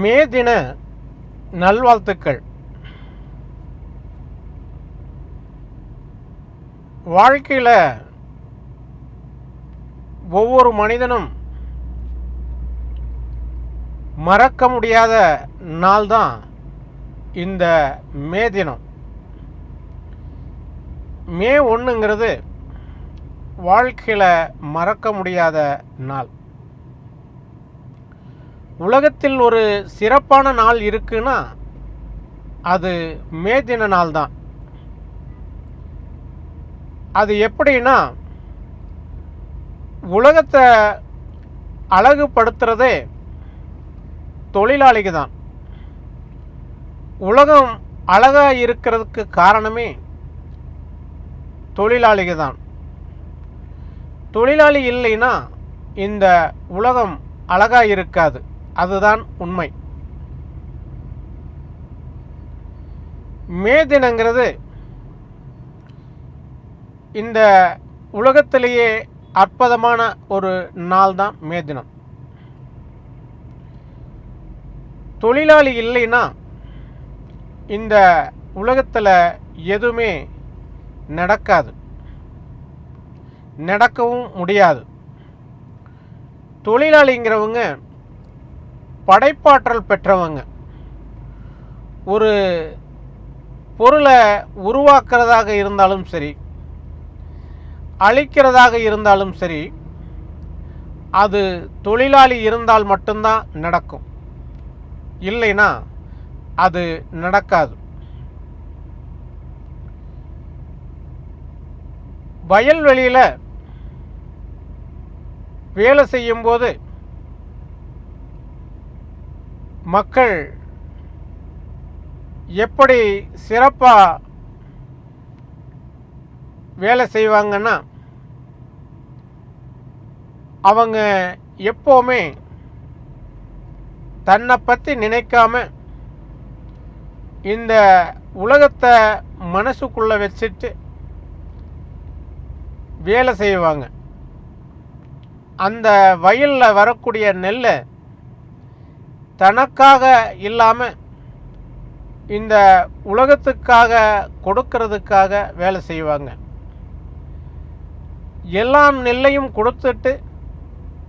மே தின நல்வாழ்த்துக்கள். வாழ்க்கையில் ஒவ்வொரு மனிதனும் மறக்க முடியாத நாள் தான் இந்த மே தினம். மே 1ங்கிறது வாழ்க்கையில் மறக்க முடியாத நாள். உலகத்தில் ஒரு சிறப்பான நாள் இருக்குன்னா அது மே தின நாள் தான். அது எப்படின்னா, உலகத்தை அழகுபடுத்துறதே தொழிலாளிக்கு தான். உலகம் அழகாக இருக்கிறதுக்கு காரணமே தொழிலாளிக்கு தான். தொழிலாளி இல்லைன்னா இந்த உலகம் அழகாக இருக்காது. அதுதான் உண்மை. மே தினங்கிறது இந்த உலகத்திலேயே அற்புதமான ஒரு நாள் தான் மே தினம். தொழிலாளி இல்லைன்னா இந்த உலகத்தில் எதுவுமே நடக்காது, நடக்கவும் முடியாது. தொழிலாளிங்கிறவங்க படைப்பாற்றல் பெற்றவங்க. ஒரு பொருளை உருவாக்குறதாக இருந்தாலும் சரி, அழிக்கிறதாக இருந்தாலும் சரி, அது தொழிலாளி இருந்தால் மட்டும்தான் நடக்கும். இல்லைன்னா அது நடக்காது. வயல்வெளியில் வேலை செய்யும்போது மக்கள் எப்படி சிறப்பாக வேலை செய்வாங்கன்னா, அவங்க எப்போவுமே தன்னை பற்றி நினைக்காம இந்த உலகத்தை மனசுக்குள்ளே வச்சுட்டு வேலை செய்வாங்க. அந்த வயலில் வரக்கூடிய நெல்லை தனக்காக இல்லாமல் இந்த உலகத்துக்காக கொடுக்கறதுக்காக வேலை செய்வாங்க. எல்லா நெல்லையும் கொடுத்துட்டு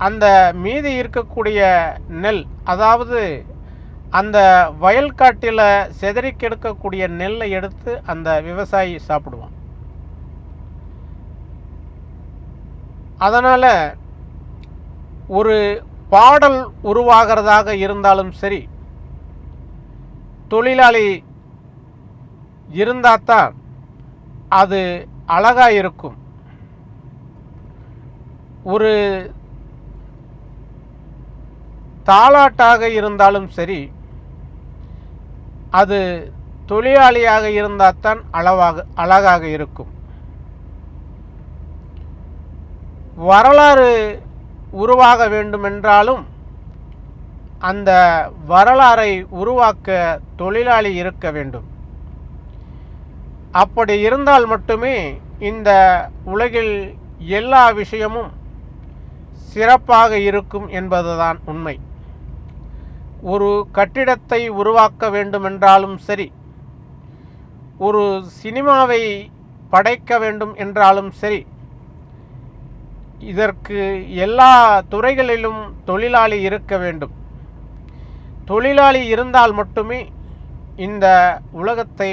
அந்த மீதி இருக்கக்கூடிய நெல், அதாவது அந்த வயல்காட்டில் சிதறி கிடக்கக்கூடிய நெல்லை எடுத்து அந்த விவசாயி சாப்பிடுவான். அதனால் ஒரு பாடல் உருவாகிறதாக இருந்தாலும் சரி, தொழிலாளி இருந்தால் தான் அது அழகாக இருக்கும். ஒரு தாலாட்டாக இருந்தாலும் சரி, அது தொழிலாளியாக இருந்தால் தான் அழகாக இருக்கும். வரலாறு உருவாக வேண்டுமென்றாலும் அந்த வரலாறை உருவாக்க தொழிலாளி இருக்க வேண்டும். அப்படி இருந்தால் மட்டுமே இந்த உலகில் எல்லா விஷயமும் சிறப்பாக இருக்கும் என்பதுதான் உண்மை. ஒரு கட்டிடத்தை உருவாக்க வேண்டுமென்றாலும் சரி, ஒரு சினிமாவை படைக்க வேண்டும் என்றாலும் சரி, இதற்கு எல்லா துறைகளிலும் தொழிலாளி இருக்க வேண்டும். தொழிலாளி இருந்தால் மட்டுமே இந்த உலகத்தை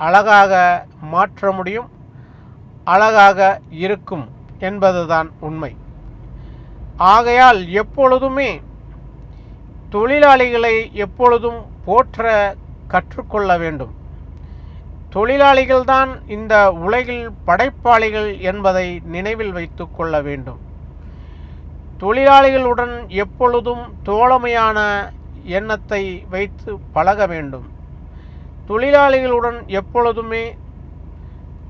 அழகாக மாற்ற முடியும், அழகாக இருக்கும் என்பதுதான் உண்மை. ஆகையால் எப்பொழுதுமே தொழிலாளிகளை எப்பொழுதும் போற்ற கற்றுக்கொள்ள வேண்டும். தொழிலாளிகள்தான் இந்த உலகில் படைப்பாளிகள் என்பதை நினைவில் வைத்து கொள்ள வேண்டும். தொழிலாளிகளுடன் எப்பொழுதும் தோழமையான எண்ணத்தை வைத்து பழக வேண்டும். தொழிலாளிகளுடன் எப்பொழுதுமே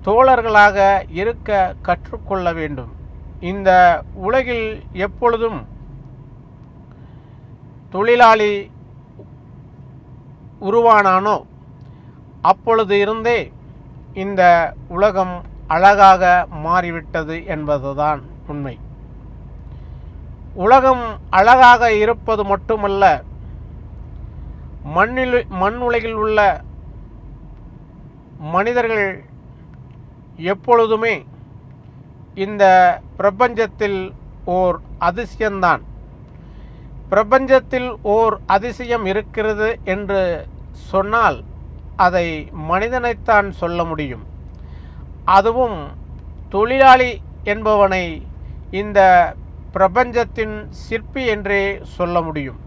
தோழர்களாக இருக்க கற்றுக்கொள்ள வேண்டும். இந்த உலகில் எப்பொழுதும் தொழிலாளி உருவானானோ அப்பொழுது இருந்தே இந்த உலகம் அழகாக மாறிவிட்டது என்பதுதான் உண்மை. உலகம் அழகாக இருப்பது மட்டுமல்ல, மண் உலகில் உள்ள மனிதர்கள் எப்பொழுதுமே இந்த பிரபஞ்சத்தில் ஓர் அதிசயம்தான். பிரபஞ்சத்தில் ஓர் அதிசயம் இருக்கிறது என்று சொன்னால் அதை மனிதனைத்தான் சொல்ல முடியும். அதுவும் தொழிலாளி என்பவனை இந்த பிரபஞ்சத்தின் சிற்பி என்றே சொல்ல முடியும்.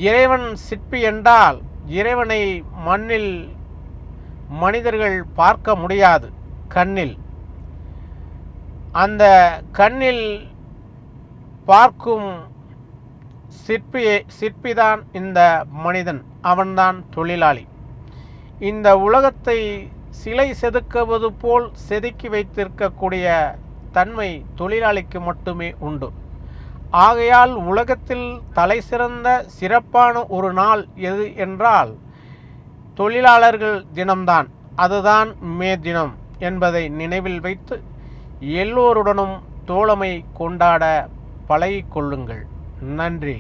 இறைவன் சிற்பி என்றால் இறைவனை மண்ணில் மனிதர்கள் பார்க்க முடியாது. கண்ணில் அந்த கண்ணில் பார்க்கும் சிற்பிதான் இந்த மனிதன். அவன்தான் தொழிலாளி. இந்த உலகத்தை சிலை செதுக்குவது போல் செதுக்கி வைத்திருக்கக்கூடிய தன்மை தொழிலாளிக்கு மட்டுமே உண்டு. ஆகையால் உலகத்தில் தலை சிறந்த சிறப்பான ஒரு நாள் எது என்றால் தொழிலாளர்கள் தினம்தான். அதுதான் மே தினம் என்பதை நினைவில் வைத்து எல்லோருடனும் தோழமை கொண்டாட பழகிக்கொள்ளுங்கள். நன்றி.